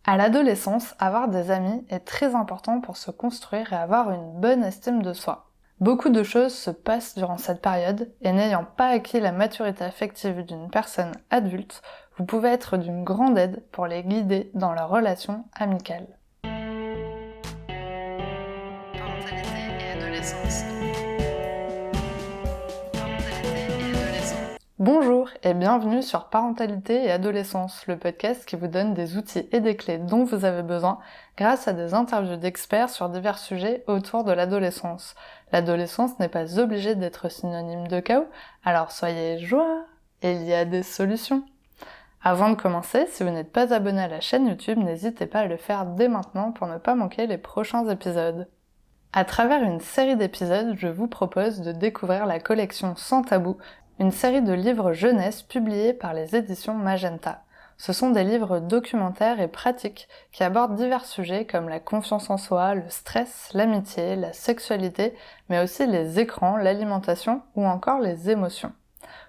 À l'adolescence, avoir des amis est très important pour se construire et avoir une bonne estime de soi. Beaucoup de choses se passent durant cette période et n'ayant pas acquis la maturité affective d'une personne adulte, vous pouvez être d'une grande aide pour les guider dans leurs relations amicales. Parentalité et adolescence. Parentalité et adolescence. Bonjour et bienvenue sur Parentalité et Adolescence, le podcast qui vous donne des outils et des clés dont vous avez besoin grâce à des interviews d'experts sur divers sujets autour de l'adolescence. L'adolescence n'est pas obligée d'être synonyme de chaos, alors soyez joie, il y a des solutions. Avant de commencer, si vous n'êtes pas abonné à la chaîne YouTube, n'hésitez pas à le faire dès maintenant pour ne pas manquer les prochains épisodes. À travers une série d'épisodes, je vous propose de découvrir la collection Sans Tabou, une série de livres jeunesse publiés par les éditions Magenta. Ce sont des livres documentaires et pratiques qui abordent divers sujets comme la confiance en soi, le stress, l'amitié, la sexualité, mais aussi les écrans, l'alimentation ou encore les émotions.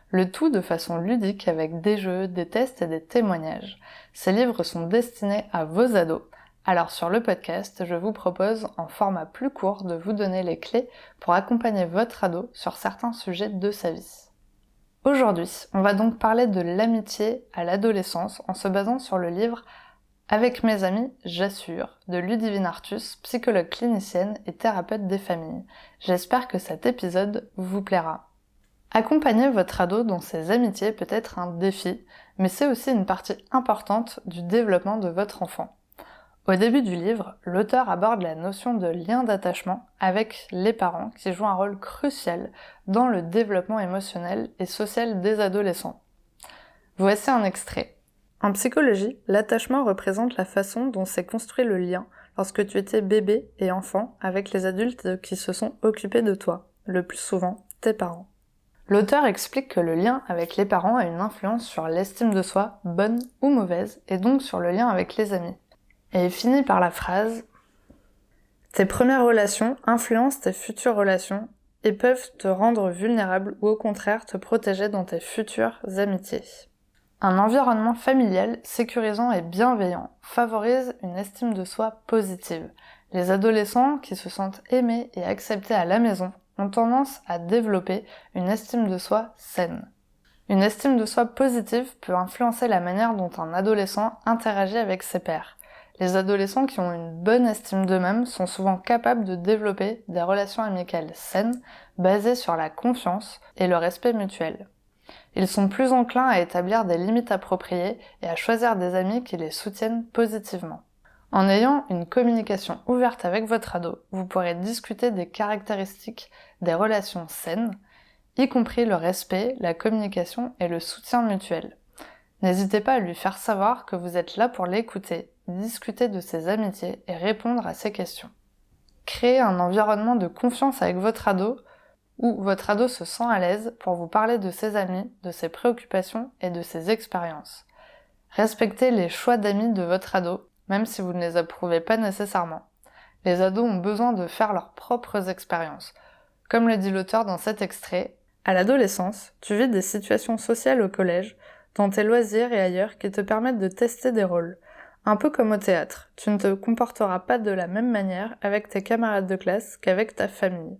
Le tout de façon ludique avec des jeux, des tests et des témoignages. Ces livres sont destinés à vos ados. Alors sur le podcast, je vous propose en format plus court de vous donner les clés pour accompagner votre ado sur certains sujets de sa vie. Aujourd'hui, on va donc parler de l'amitié à l'adolescence en se basant sur le livre Avec mes amis, j'assure de Ludivine Artus, psychologue clinicienne et thérapeute des familles. J'espère que cet épisode vous plaira. Accompagner votre ado dans ses amitiés peut être un défi, mais c'est aussi une partie importante du développement de votre enfant. Au début du livre, l'auteur aborde la notion de lien d'attachement avec les parents qui jouent un rôle crucial dans le développement émotionnel et social des adolescents. Voici un extrait. En psychologie, l'attachement représente la façon dont s'est construit le lien lorsque tu étais bébé et enfant avec les adultes qui se sont occupés de toi, le plus souvent tes parents. L'auteur explique que le lien avec les parents a une influence sur l'estime de soi, bonne ou mauvaise, et donc sur le lien avec les amis. Et il finit par la phrase « Tes premières relations influencent tes futures relations et peuvent te rendre vulnérable ou au contraire te protéger dans tes futures amitiés. » Un environnement familial, sécurisant et bienveillant favorise une estime de soi positive. Les adolescents qui se sentent aimés et acceptés à la maison ont tendance à développer une estime de soi saine. Une estime de soi positive peut influencer la manière dont un adolescent interagit avec ses pairs. Les adolescents qui ont une bonne estime d'eux-mêmes sont souvent capables de développer des relations amicales saines, basées sur la confiance et le respect mutuel. Ils sont plus enclins à établir des limites appropriées et à choisir des amis qui les soutiennent positivement. En ayant une communication ouverte avec votre ado, vous pourrez discuter des caractéristiques des relations saines, y compris le respect, la communication et le soutien mutuel. N'hésitez pas à lui faire savoir que vous êtes là pour l'écouter, discuter de ses amitiés et répondre à ses questions. Créez un environnement de confiance avec votre ado où votre ado se sent à l'aise pour vous parler de ses amis, de ses préoccupations et de ses expériences. Respectez les choix d'amis de votre ado, même si vous ne les approuvez pas nécessairement. Les ados ont besoin de faire leurs propres expériences. Comme le dit l'auteur dans cet extrait, à l'adolescence, tu vis des situations sociales au collège, dans tes loisirs et ailleurs qui te permettent de tester des rôles. Un peu comme au théâtre, tu ne te comporteras pas de la même manière avec tes camarades de classe qu'avec ta famille.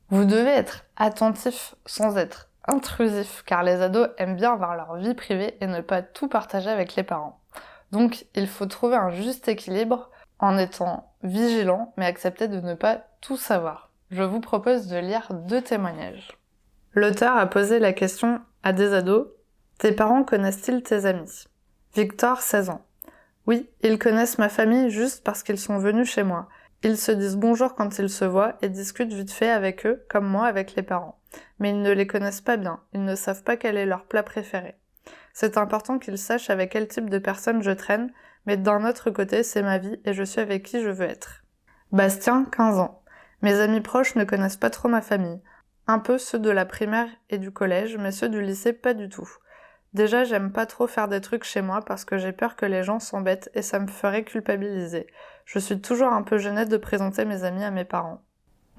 Vous devez être attentif sans être intrusif, car les ados aiment bien avoir leur vie privée et ne pas tout partager avec les parents. Donc il faut trouver un juste équilibre en étant vigilant, mais accepter de ne pas tout savoir. Je vous propose de lire 2 témoignages. L'auteur a posé la question à des ados. Tes parents connaissent-ils tes amis ? Victor, 16 ans. Oui, ils connaissent ma famille juste parce qu'ils sont venus chez moi. Ils se disent bonjour quand ils se voient et discutent vite fait avec eux, comme moi avec les parents. Mais ils ne les connaissent pas bien, ils ne savent pas quel est leur plat préféré. C'est important qu'ils sachent avec quel type de personne je traîne, mais d'un autre côté, c'est ma vie et je suis avec qui je veux être. Bastien, 15 ans. Mes amis proches ne connaissent pas trop ma famille. Un peu ceux de la primaire et du collège, mais ceux du lycée pas du tout. Déjà, j'aime pas trop faire des trucs chez moi parce que j'ai peur que les gens s'embêtent et ça me ferait culpabiliser. Je suis toujours un peu gênée de présenter mes amis à mes parents.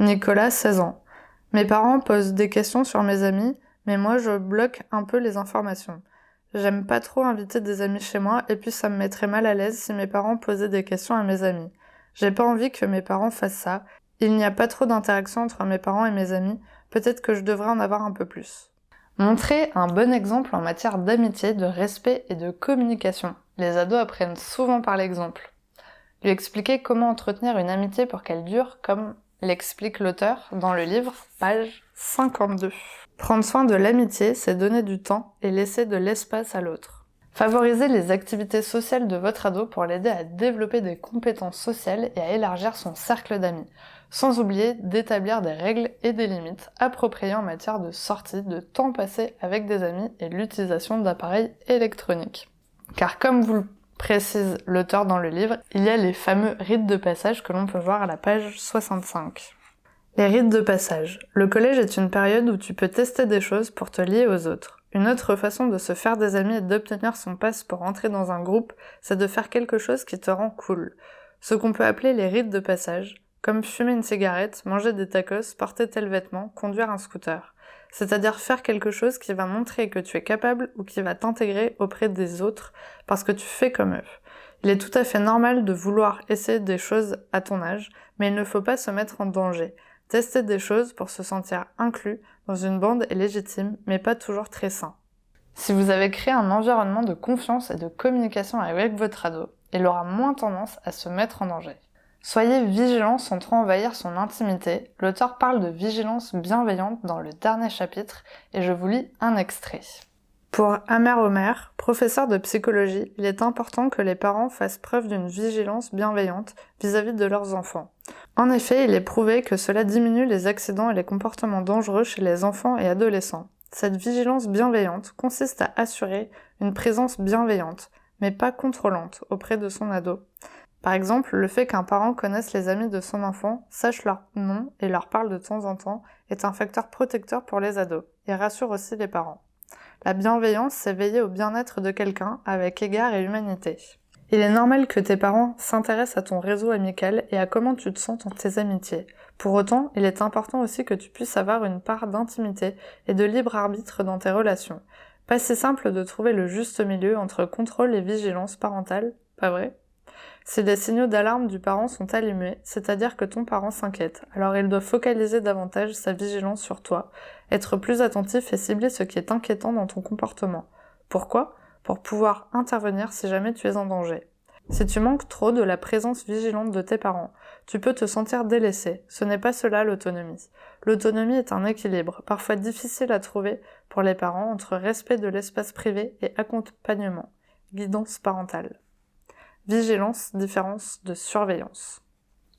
Nicolas, 16 ans. Mes parents posent des questions sur mes amis, mais moi je bloque un peu les informations. J'aime pas trop inviter des amis chez moi et puis ça me mettrait mal à l'aise si mes parents posaient des questions à mes amis. J'ai pas envie que mes parents fassent ça. Il n'y a pas trop d'interaction entre mes parents et mes amis. Peut-être que je devrais en avoir un peu plus. Montrer un bon exemple en matière d'amitié, de respect et de communication. Les ados apprennent souvent par l'exemple. Lui expliquer comment entretenir une amitié pour qu'elle dure, comme l'explique l'auteur dans le livre, page 52. Prendre soin de l'amitié, c'est donner du temps et laisser de l'espace à l'autre. Favorisez les activités sociales de votre ado pour l'aider à développer des compétences sociales et à élargir son cercle d'amis, sans oublier d'établir des règles et des limites appropriées en matière de sortie, de temps passé avec des amis et l'utilisation d'appareils électroniques. Car comme vous le précise l'auteur dans le livre, il y a les fameux rites de passage que l'on peut voir à la page 65. Les rites de passage. Le collège est une période où tu peux tester des choses pour te lier aux autres. Une autre façon de se faire des amis et d'obtenir son pass pour entrer dans un groupe, c'est de faire quelque chose qui te rend cool. Ce qu'on peut appeler les rites de passage, comme fumer une cigarette, manger des tacos, porter tel vêtement, conduire un scooter. C'est-à-dire faire quelque chose qui va montrer que tu es capable ou qui va t'intégrer auprès des autres parce que tu fais comme eux. Il est tout à fait normal de vouloir essayer des choses à ton âge, mais il ne faut pas se mettre en danger. Tester des choses pour se sentir inclus dans une bande est légitime, mais pas toujours très sain. Si vous avez créé un environnement de confiance et de communication avec votre ado, il aura moins tendance à se mettre en danger. Soyez vigilant sans trop envahir son intimité. L'auteur parle de vigilance bienveillante dans le dernier chapitre et je vous lis un extrait. Pour Amer Omer, professeur de psychologie, il est important que les parents fassent preuve d'une vigilance bienveillante vis-à-vis de leurs enfants. En effet, il est prouvé que cela diminue les accidents et les comportements dangereux chez les enfants et adolescents. Cette vigilance bienveillante consiste à assurer une présence bienveillante, mais pas contrôlante, auprès de son ado. Par exemple, le fait qu'un parent connaisse les amis de son enfant, sache leur nom et leur parle de temps en temps, est un facteur protecteur pour les ados, et rassure aussi les parents. La bienveillance, c'est veiller au bien-être de quelqu'un avec égard et humanité. Il est normal que tes parents s'intéressent à ton réseau amical et à comment tu te sens dans tes amitiés. Pour autant, il est important aussi que tu puisses avoir une part d'intimité et de libre arbitre dans tes relations. Pas si simple de trouver le juste milieu entre contrôle et vigilance parentale, pas vrai ? Si les signaux d'alarme du parent sont allumés, c'est-à-dire que ton parent s'inquiète, alors il doit focaliser davantage sa vigilance sur toi, être plus attentif et cibler ce qui est inquiétant dans ton comportement. Pourquoi ? Pour pouvoir intervenir si jamais tu es en danger. Si tu manques trop de la présence vigilante de tes parents, tu peux te sentir délaissé. Ce n'est pas cela l'autonomie. L'autonomie est un équilibre, parfois difficile à trouver pour les parents entre respect de l'espace privé et accompagnement, guidance parentale. Vigilance, différence de surveillance.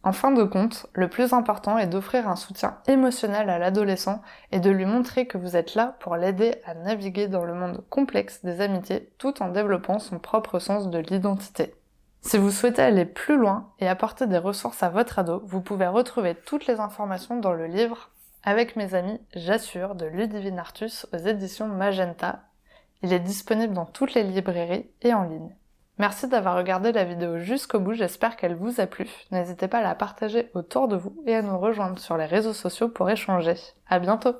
En fin de compte, le plus important est d'offrir un soutien émotionnel à l'adolescent et de lui montrer que vous êtes là pour l'aider à naviguer dans le monde complexe des amitiés tout en développant son propre sens de l'identité. Si vous souhaitez aller plus loin et apporter des ressources à votre ado, vous pouvez retrouver toutes les informations dans le livre « Avec mes amis, j'assure » de Ludivine Artus aux éditions Magenta. Il est disponible dans toutes les librairies et en ligne. Merci d'avoir regardé la vidéo jusqu'au bout, j'espère qu'elle vous a plu. N'hésitez pas à la partager autour de vous et à nous rejoindre sur les réseaux sociaux pour échanger. À bientôt!